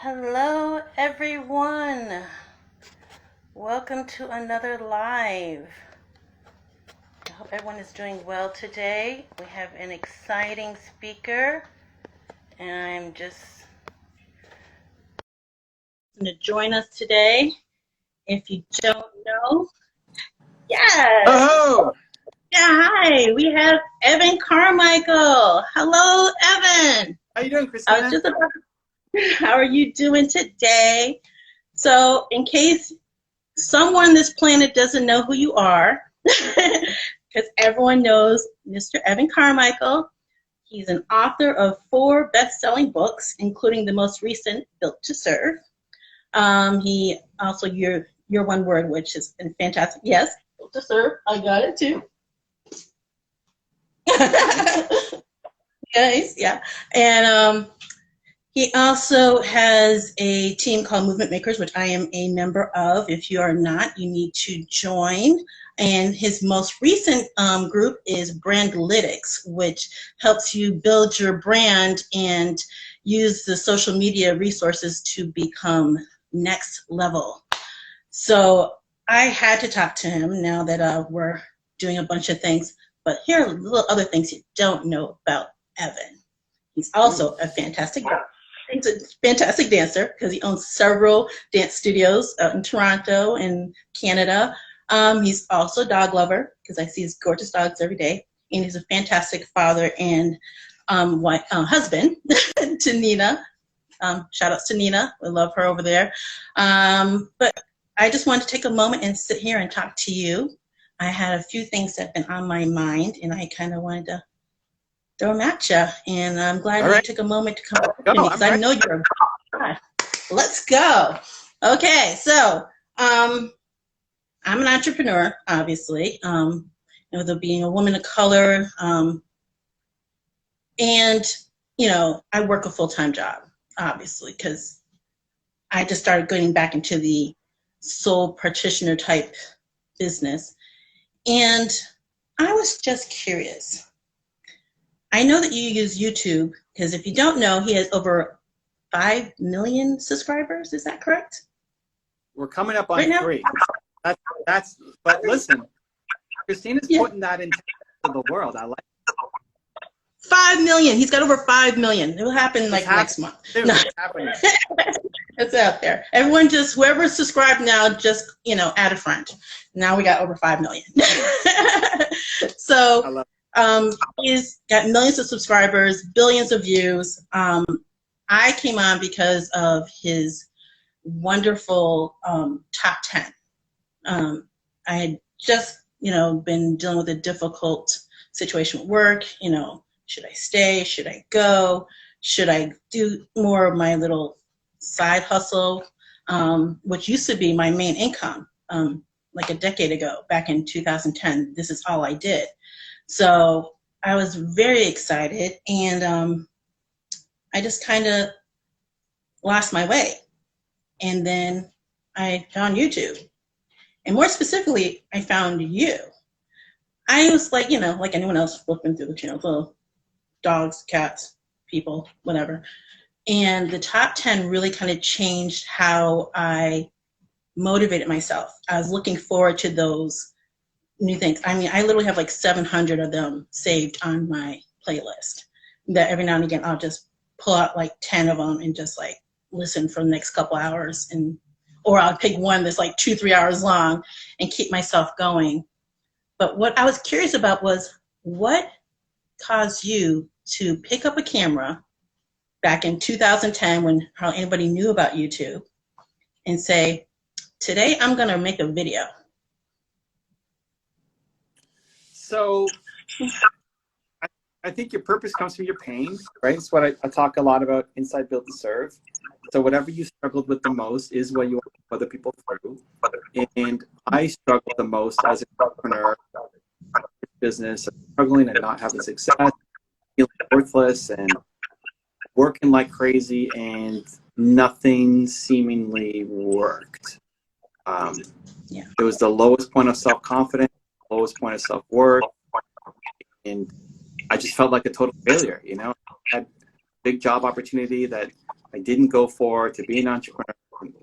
Hello, everyone. Welcome to another live. I hope everyone is doing well today. We have an exciting speaker, and I'm just going to join us today. If you don't know, yes. Oh, Yeah, hi. We have Evan Carmichael. Hello, Evan. how you doing, I Christina? was just about. How are you doing today? So, in case someone on this planet doesn't know who you are, because everyone knows Mr. Evan Carmichael. He's an author of 4 best-selling books, including the most recent, Built to Serve. He also, your one word, which is fantastic. Yes, Built to Serve. I got it too. Nice, yeah. And he also has a team called Movement Makers, which I am a member of. If you are not, you need to join. And his most recent group is Brandlytics, which helps you build your brand and use the social media resources to become next level. So I had to talk to him now that we're doing a bunch of things. But here are little other things you don't know about Evan. He's also a fantastic guy. He's a fantastic dancer because he owns several dance studios out in Toronto and Canada. He's also a dog lover because I see his gorgeous dogs every day. And he's a fantastic father and husband to Nina. Shout outs to Nina. We love her over there. But I just wanted to take a moment and sit here and talk to you. I had a few things that have been on my mind, and I kind of wanted to throw them at you, and I'm glad you took a moment to come up to me because I know you're a guy. Let's go. Okay, so I'm an entrepreneur, obviously, with being a woman of color, and I work a full-time job, obviously, because I just started getting back into the sole practitioner type business, and I was just curious. I know that you use YouTube because if you don't know, he has over 5 million subscribers. Is that correct? We're coming up on Right now? 3. But listen, Christina's putting that into the world. I like it. 5 million. He's got over 5 million. It'll happen next month. No. It's happening. It's out there. Everyone just, whoever's subscribed now, just, add a friend. Now we got over 5 million. So he's got millions of subscribers, billions of views. I came on because of his wonderful top 10. I had just, been dealing with a difficult situation at work. Should I stay? Should I go? Should I do more of my little side hustle, which used to be my main income, like a decade ago, back in 2010. This is all I did. So I was very excited, and I just kind of lost my way. And then I found YouTube. And more specifically, I found you. I was like anyone else, flipping through the channels, little dogs, cats, people, whatever. And the top 10 really kind of changed how I motivated myself. I was looking forward to those new things. I mean, I literally have like 700 of them saved on my playlist that every now and again I'll just pull out like 10 of them and just like listen for the next couple hours, or I'll pick one that's like 2-3 hours long and keep myself going. But what I was curious about was what caused you to pick up a camera back in 2010 when hardly anybody knew about YouTube and say, today I'm going to make a video. So I think your purpose comes from your pain, right? It's what I talk a lot about inside Built to Serve. So whatever you struggled with the most is what you want to help other people through. And I struggled the most as an entrepreneur, business, struggling and not having success, feeling worthless and working like crazy, and nothing seemingly worked. It was the lowest point of self-confidence, lowest point of self-worth, and I just felt like a total failure. I had a big job opportunity that I didn't go for to be an entrepreneur,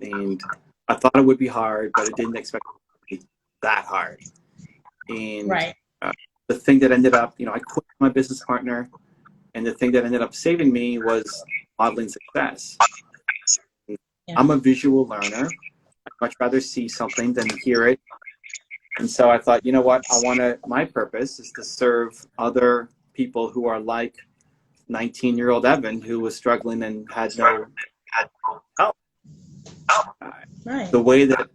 and I thought it would be hard, but I didn't expect it to be that hard. And Right. The thing that ended up, I quit my business partner, and the thing that ended up saving me was modeling success. Yeah. I'm a visual learner. I'd much rather see something than hear it. And so I thought, you know what? My purpose is to serve other people who are like 19-year-old Evan, who was struggling and had no help. Right. The way that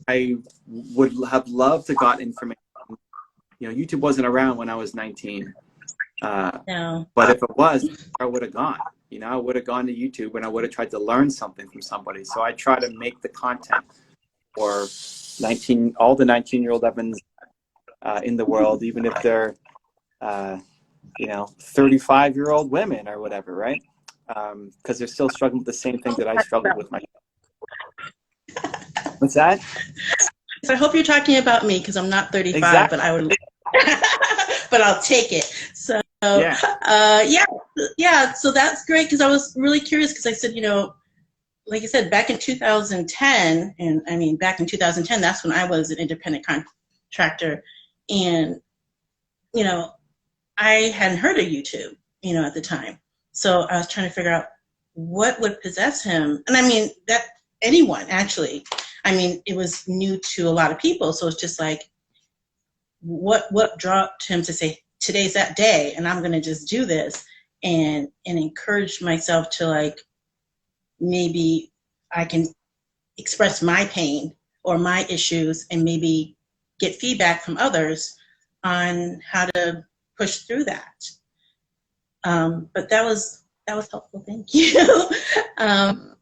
I would have loved to got information. YouTube wasn't around when I was 19. No. But if it was, I would have gone. I would have gone to YouTube and I would have tried to learn something from somebody. So I try to make the content for all the 19-year-old Evans in the world, even if they're 35-year-old women or whatever, right? Because they're still struggling with the same thing that I struggled with myself. What's that? So I hope you're talking about me, because I'm not 35, exactly. But I would, but I'll take it. So yeah. So that's great, because I was really curious, because I said, like I said, back in 2010, and I mean, back in 2010, that's when I was an independent contractor, and I hadn't heard of YouTube, at the time. So I was trying to figure out what would possess him, and I mean that anyone actually. I mean, it was new to a lot of people, so it's just like, what dropped him to say, today's that day, and I'm going to just do this, and encourage myself to, like, maybe I can express my pain or my issues and maybe get feedback from others on how to push through that. But that was helpful. Thank you. And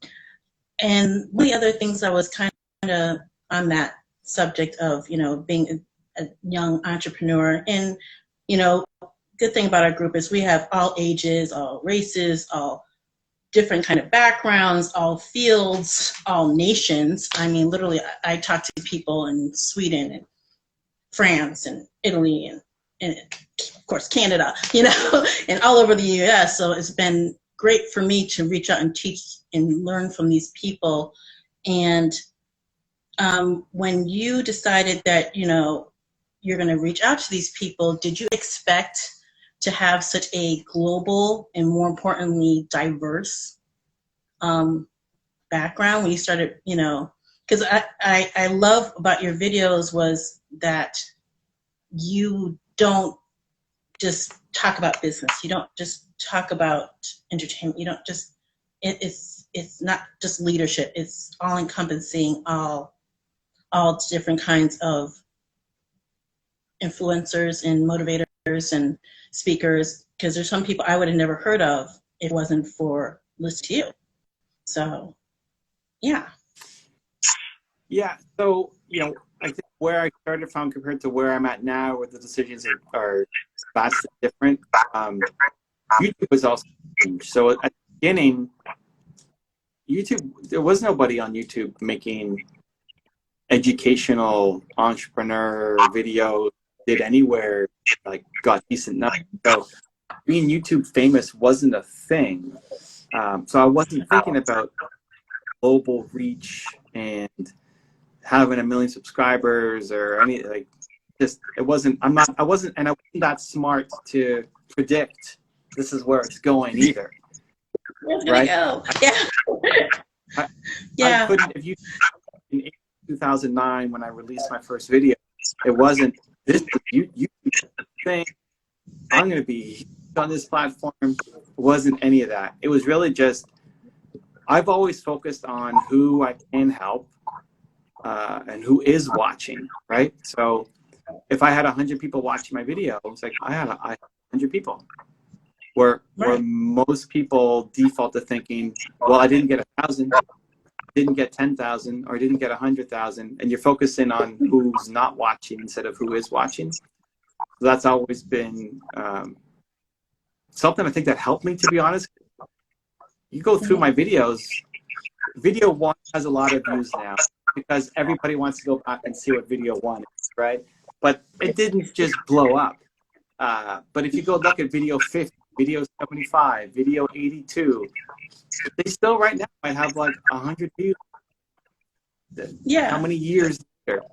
one of the other things I was kind of on that subject of, being a young entrepreneur, and, good thing about our group is we have all ages, all races, all different kind of backgrounds, all fields, all nations. I mean, literally, I talk to people in Sweden and France and Italy and of course, Canada, and all over the US. So it's been great for me to reach out and teach and learn from these people. And when you decided that, you're going to reach out to these people, did you expect to have such a global and, more importantly, diverse background when you started, because I love about your videos was that you don't just talk about business. You don't just talk about entertainment. You don't just, it's not just leadership. It's all encompassing all different kinds of influencers and motivators and speakers, because there's some people I would have never heard of if it wasn't for listening to you. So, yeah. Yeah. So, I think where I started from compared to where I'm at now, where the decisions are vastly different. YouTube was also changed. So at the beginning, YouTube, there was nobody on YouTube making educational entrepreneur videos, did anywhere, like, got decent numbers. So being YouTube famous wasn't a thing. So I wasn't thinking about global reach and having 1 million subscribers or any, like, just, I wasn't that smart to predict this is where it's going either. Right? Go. Yeah. I couldn't, if you, in 2009, when I released my first video, it wasn't this YouTube thing, I'm going to be on this platform. It wasn't any of that. It was really just, I've always focused on who I can help and who is watching, right? So if I had 100 people watching my video, it's like I had 100 people. Where most people default to thinking, well, I didn't get 1,000, didn't get 10,000, or didn't get 100,000, and you're focusing on who's not watching instead of who is watching. So that's always been something I think that helped me, to be honest. You go through my videos, video 1 has a lot of views now because everybody wants to go back and see what video 1 is, right? But it didn't just blow up. But if you go look at video 50, video 75, video 82. They still right now might have like 100 views. Yeah. How many years later?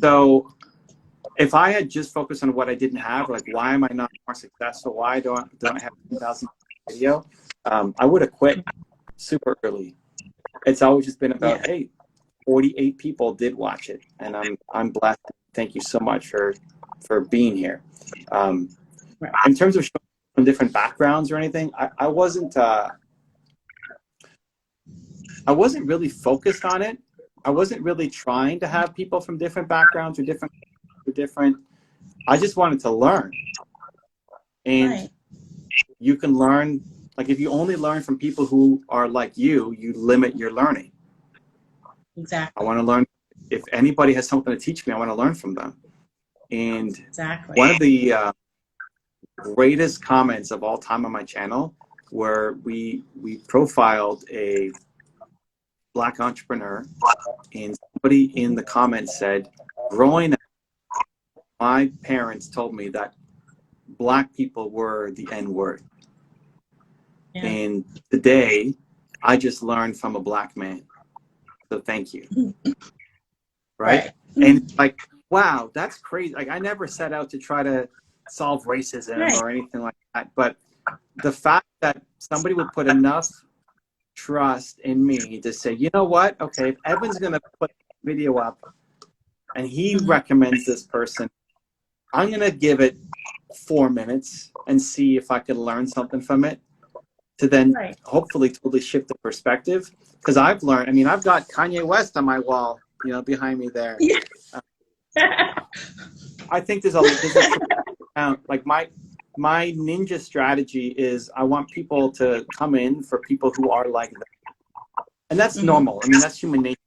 So if I had just focused on what I didn't have, like why am I not more successful? Why don't I have 10,000 video? I would have quit super early. It's always just been about, hey, 48 people did watch it, and I'm blessed. Thank you so much for being here. In terms of showing from different backgrounds or anything, I wasn't really focused on it. I wasn't really trying to have people from different backgrounds or different. I just wanted to learn, and you can learn. Like if you only learn from people who are like you limit your learning. Exactly. I want to learn. If anybody has something to teach me, I want to learn from them. And one of the greatest comments of all time on my channel, where we profiled a Black entrepreneur, and somebody in the comments said, growing up, my parents told me that Black people were the N-word. Yeah. And today, I just learned from a Black man. So thank you. Right? And like, wow, that's crazy. Like I never set out to try to solve racism or anything like that. But the fact that somebody would put enough trust in me to say, you know what? Okay, if Evan's going to put a video up and he recommends this person, I'm going to give it 4 minutes and see if I could learn something from it to then hopefully totally shift the perspective. Because I've learned, I mean, I've got Kanye West on my wall, you know, behind me there. Yeah. I think there's a like my ninja strategy is I want people to come in for people who are like them. And that's normal. I mean, that's human nature.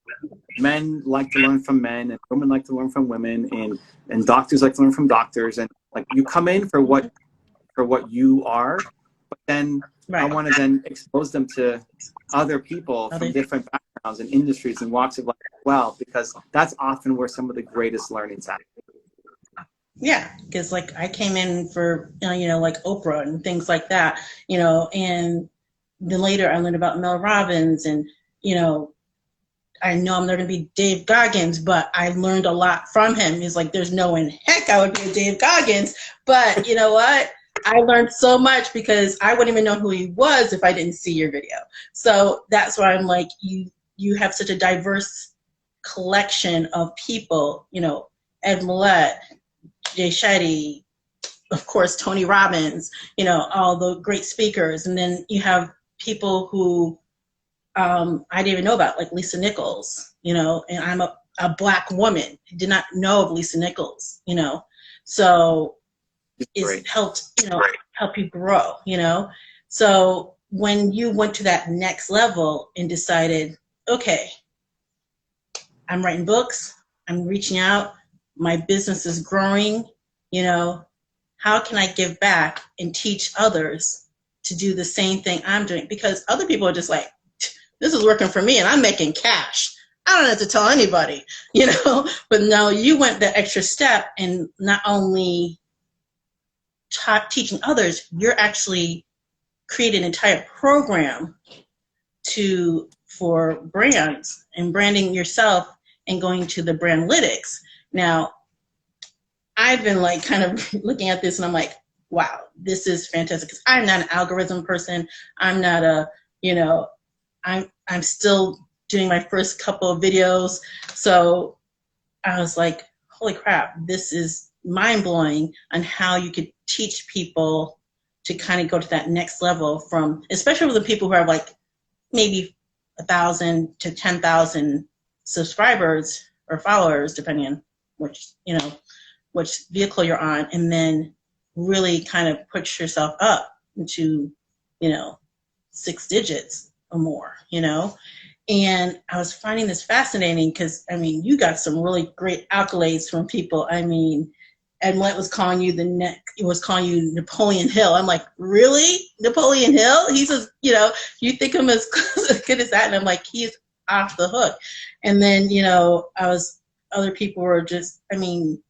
Men like to learn from men, and women like to learn from women, and doctors like to learn from doctors. And like you come in for what you are, but then I want to then expose them to other people from different backgrounds and industries and walks of life as well, because that's often where some of the greatest learnings happen. Yeah, because like I came in for, you know, like Oprah and things like that, you know, and then later I learned about Mel Robbins, and, you know I'm not going to be Dave Goggins, but I learned a lot from him. He's like, there's no way in heck I would be a Dave Goggins, but you know what? I learned so much because I wouldn't even know who he was if I didn't see your video. So that's why I'm like, you have such a diverse collection of people, you know, Ed Millett, Jay Shetty, of course, Tony Robbins, you know, all the great speakers. And then you have people who I didn't even know about, like Lisa Nichols, you know, and I'm a Black woman. I did not know of Lisa Nichols, you know. So it's helped, you know, help you grow, you know. So when you went to that next level and decided, okay, I'm writing books, I'm reaching out, my business is growing, you know, how can I give back and teach others to do the same thing I'm doing? Because other people are just like, this is working for me and I'm making cash. I don't have to tell anybody, you know. But no, you went the extra step and not only teaching others, you're actually creating an entire program for brands and branding yourself and going to the Brandlytics. Now, I've been like kind of looking at this and I'm like, wow, this is fantastic. Because I'm not an algorithm person. I'm not a, you know, I'm still doing my first couple of videos. So I was like, holy crap, this is mind-blowing on how you could teach people to kind of go to that next level from, especially with the people who have like maybe 1,000 to 10,000 subscribers or followers, depending on which, you know, which vehicle you're on, and then really kind of push yourself up into, you know, 6 digits or more, you know. And I was finding this fascinating because, I mean, you got some really great accolades from people. I mean, Ed Millett was calling you Napoleon Hill. I'm like, really? Napoleon Hill? He's a, you know, you think him as good as that? And I'm like, he's off the hook. And then, you know, other people were just, I mean,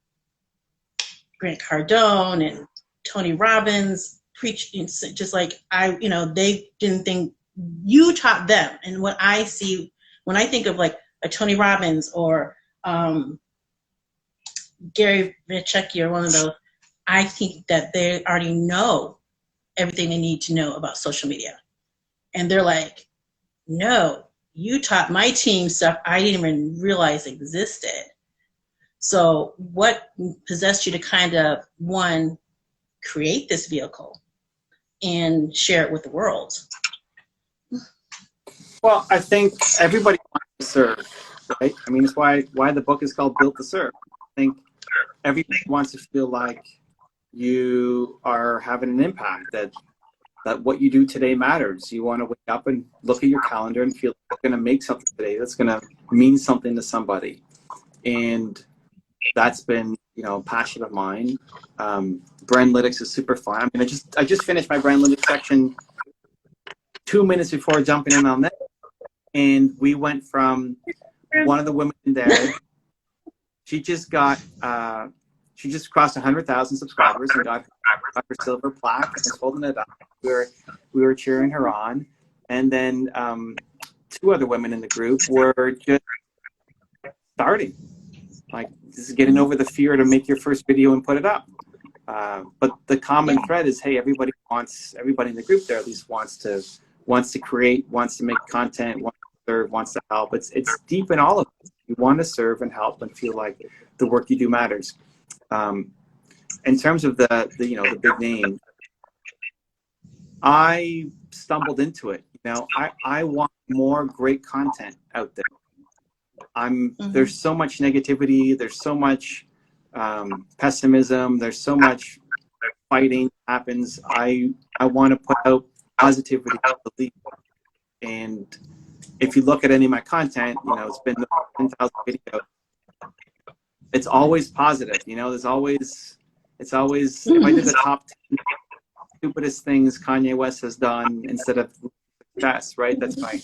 Grant Cardone and Tony Robbins preach, just like they didn't think you taught them. And what I see when I think of like a Tony Robbins or Gary Vaynerchuk or one of those, I think that they already know everything they need to know about social media. And they're like, no, you taught my team stuff I didn't even realize existed. So what possessed you to kind of, one, create this vehicle and share it with the world? Well, I think everybody wants to serve, right? I mean, it's why the book is called Built to Serve. I think everybody wants to feel like you are having an impact, that what you do today matters. You want to wake up and look at your calendar and feel like you're going to make something today that's going to mean something to somebody. And that's been, a passion of mine. Brandlytics is super fun. I mean, I just finished my Brandlytics section 2 minutes before jumping in on that. And we went from one of the women in there, she just crossed 100,000 subscribers and got her silver plaque and was holding it up. We were cheering her on. And then 2 other women in the group were just starting. Like, this is getting over the fear to make your first video and put it up. But the common thread is, hey, everybody in the group there at least wants to create, wants to make content, wants to serve, wants to help. It's deep in all of us. You want to serve and help and feel like the work you do matters. In terms of the big name, I stumbled into it. I want more great content out there. There's so much negativity. There's so much pessimism. There's so much fighting happens. I want to put out positivity to the lead. And if you look at any of my content, it's been 10,000 videos. It's always positive. It's always, if I did the top 10 stupidest things Kanye West has done instead of success, right? That's my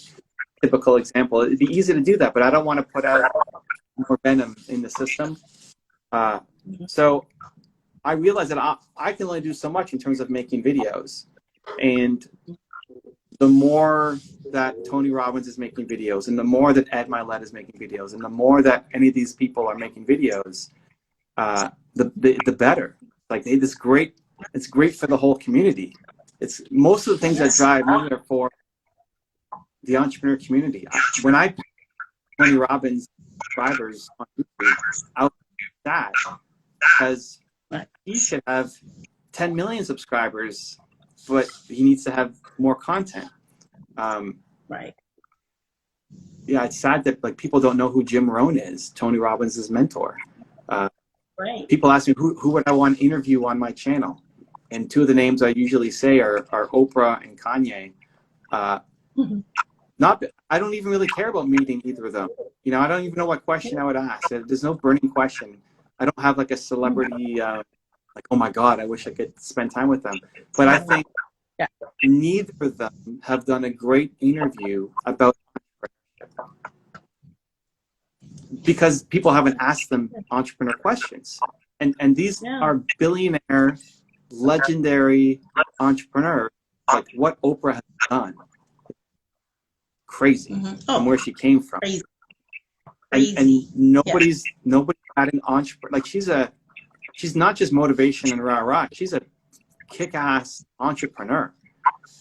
typical example. It'd be easy to do that, but I don't want to put out more venom in the system. So I realized that I can only do so much in terms of making videos. And the more that Tony Robbins is making videos, and the more that Ed Milet is making videos, and the more that any of these people are making videos, the better. Like, it's great for the whole community. It's most of the things that drive me are for the entrepreneur community. When I put Tony Robbins subscribers on YouTube, I was sad because he should have 10 million subscribers, but he needs to have more content. Right. Yeah, it's sad that people don't know who Jim Rohn is, Tony Robbins' mentor. Right. People ask me who would I want to interview on my channel, and 2 of the names I usually say are Oprah and Kanye. I don't even really care about meeting either of them. I don't even know what question I would ask. There's no burning question. I don't have like a celebrity, like, oh my God, I wish I could spend time with them. But I think neither of them have done a great interview about entrepreneurship, because people haven't asked them entrepreneur questions. And these are billionaire, legendary entrepreneurs, like what Oprah has done. Crazy from where she came from. And nobody's had an entrepreneur. Like, she's not just motivation and rah-rah. She's a kick-ass entrepreneur.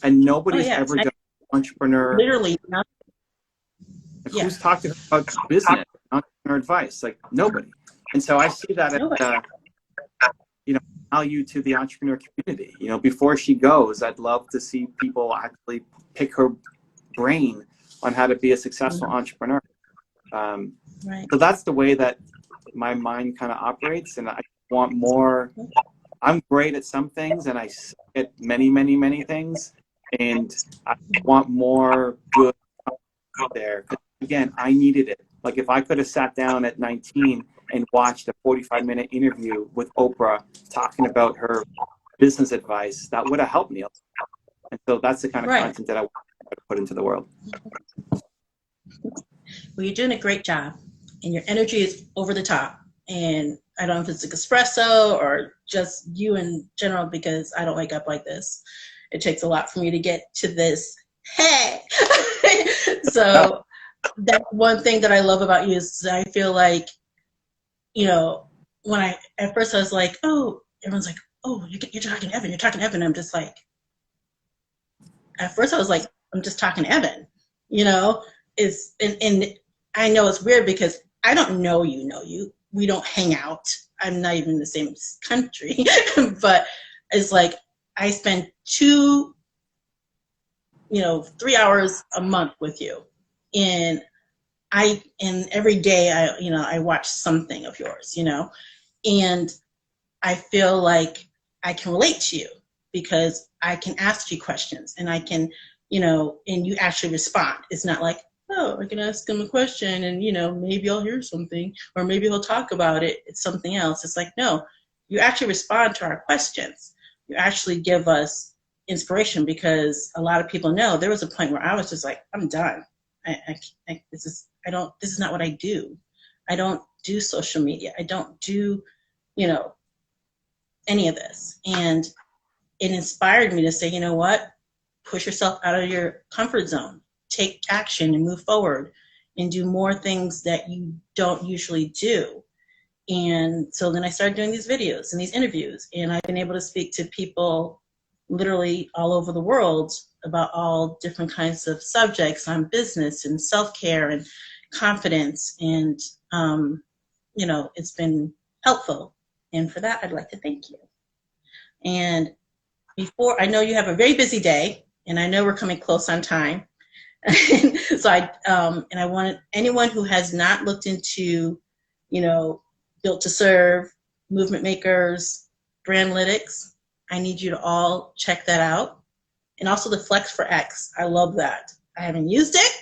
And nobody's ever done entrepreneur. Literally nothing. Like, who's talked to her about business, entrepreneur advice? Like, nobody. And so I see that as value to the entrepreneur community. Before she goes, I'd love to see people actually pick her brain on how to be a successful entrepreneur. So that's the way that my mind kind of operates, and I want more. I'm great at some things, and I suck at many, many, many things, and I want more good out there. Again, I needed it. Like, if I could have sat down at 19 and watched a 45-minute interview with Oprah talking about her business advice, that would have helped me. And so that's the kind of content that I want to put into the world. Well, you're doing a great job, and your energy is over the top. And I don't know if it's like espresso or just you in general, because I don't wake up like this. It takes a lot for me to get to this. Hey! So that's one thing that I love about you is I feel like, you know, at first I was like, oh, everyone's like, oh, you're talking to Evan, you're talking to Evan. I'm just like, at first I was like, I'm just talking to Evan, you know, and I know it's weird because I don't know you, we don't hang out. I'm not even in the same country, but it's like I spend 3 hours a month with you, and every day I watch something of yours, and I feel like I can relate to you because I can ask you questions and I can, and you actually respond. It's not like, oh, I can ask him a question and, maybe I'll hear something or maybe he'll talk about it. It's something else. It's like, no, you actually respond to our questions. You actually give us inspiration, because a lot of people know there was a point where I was just like, I'm done. This is not what I do. I don't do social media. I don't do, any of this. And it inspired me to say, you know what, push yourself out of your comfort zone, take action and move forward and do more things that you don't usually do. And so then I started doing these videos and these interviews, and I've been able to speak to people literally all over the world about all different kinds of subjects on business and self-care and confidence. And, it's been helpful. And for that, I'd like to thank you. And I know you have a very busy day, and I know we're coming close on time. So I wanted anyone who has not looked into, Built to Serve, Movement Makers, Brandlytics, I need you to all check that out. And also the Flex for X. I love that. I haven't used it.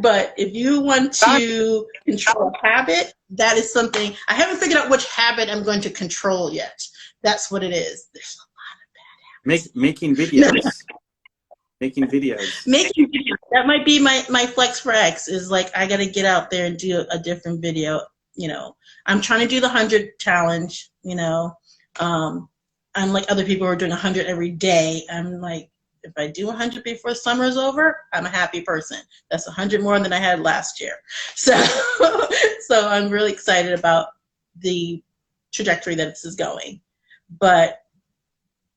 But if you want to control a habit, that is something. I haven't figured out which habit I'm going to control yet. That's what it is. There's a lot of bad habits. Making videos. Making videos. That might be my Flex for X, is like I got to get out there and do a different video. I'm trying to do the 100 challenge. I'm like other people who are doing 100 every day. I'm like, if I do 100 before summer's over, I'm a happy person. That's 100 more than I had last year. So I'm really excited about the trajectory that this is going. But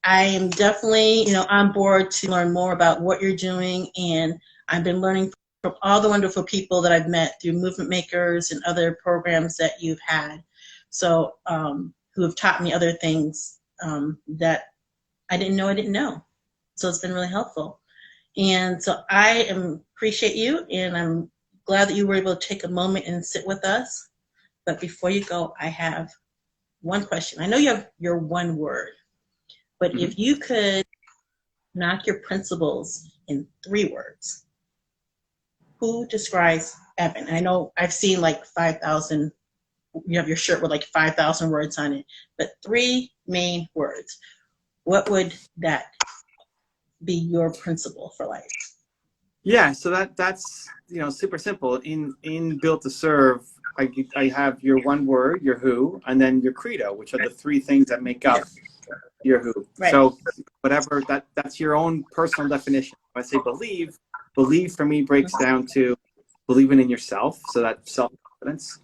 I am definitely, on board to learn more about what you're doing, and I've been learning from all the wonderful people that I've met through Movement Makers and other programs that you've had. So who have taught me other things that I didn't know. So it's been really helpful. And so I appreciate you, and I'm glad that you were able to take a moment and sit with us. But before you go, I have one question. I know you have your one word, but if you could knock your principles in 3 words, who describes Evan? I know I've seen like 5,000, you have your shirt with like 5,000 words on it, but 3 main words. What would that be your principle for life? Yeah, so that's super simple. In Built to Serve, I have your one word, your who, and then your credo, which are the 3 things that make up your who. Right. So whatever that's your own personal definition. When I say believe for me breaks down to believing in yourself, so that's self-confidence.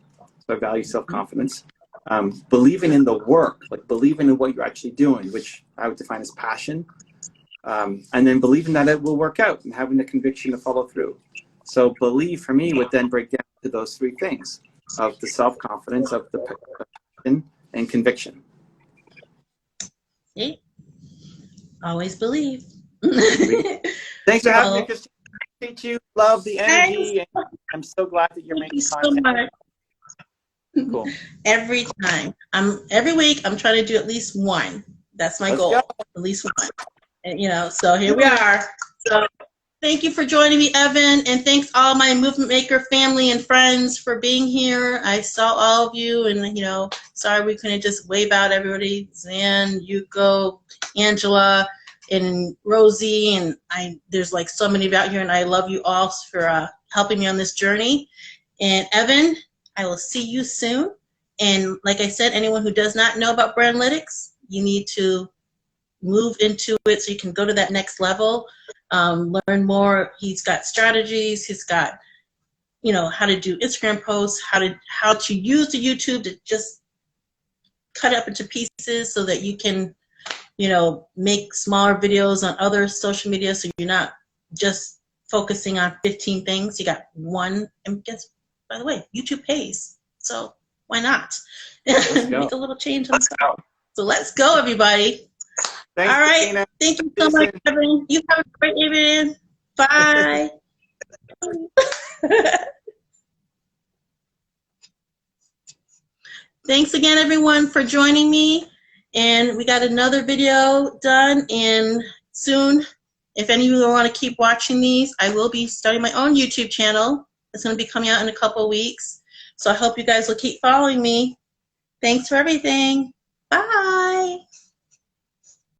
So I value self-confidence. Believing in the work, like believing in what you're actually doing, which I would define as passion. And then believing that it will work out and having the conviction to follow through. So believe for me would then break down to those 3 things of the self-confidence, of the passion, and conviction. See? Always believe. Thanks for having me, Christina. Appreciate you. Love the energy. And I'm so glad that you're making content. So much. Cool. Every time. Every week I'm trying to do at least one. That's my goal. Go. At least one. And, so here we are. So thank you for joining me, Evan, and thanks all my Movement Maker family and friends for being here. I saw all of you, and, sorry we couldn't just wave out everybody. Zan, Yuko, Angela, and Rosie, and there's like so many out here, and I love you all for helping me on this journey. And Evan, I will see you soon, And like I said, anyone who does not know about Brandlytics, you need to move into it so you can go to that next level, learn more. He's got strategies. He's got, you know, how to do Instagram posts, how to use the YouTube to just cut it up into pieces so that you can, you know, make smaller videos on other social media so you're not just focusing on 15 things. You got one, and guess, by the way, YouTube pays. So why not? Make a little change on stuff. So let's go, everybody. Thanks, all right. Christina. Thank you so much, Evan. You have a great evening. Bye. Thanks again, everyone, for joining me. And we got another video done, and soon, if any of you want to keep watching these, I will be starting my own YouTube channel. It's going to be coming out in a couple of weeks. So I hope you guys will keep following me. Thanks for everything. Bye.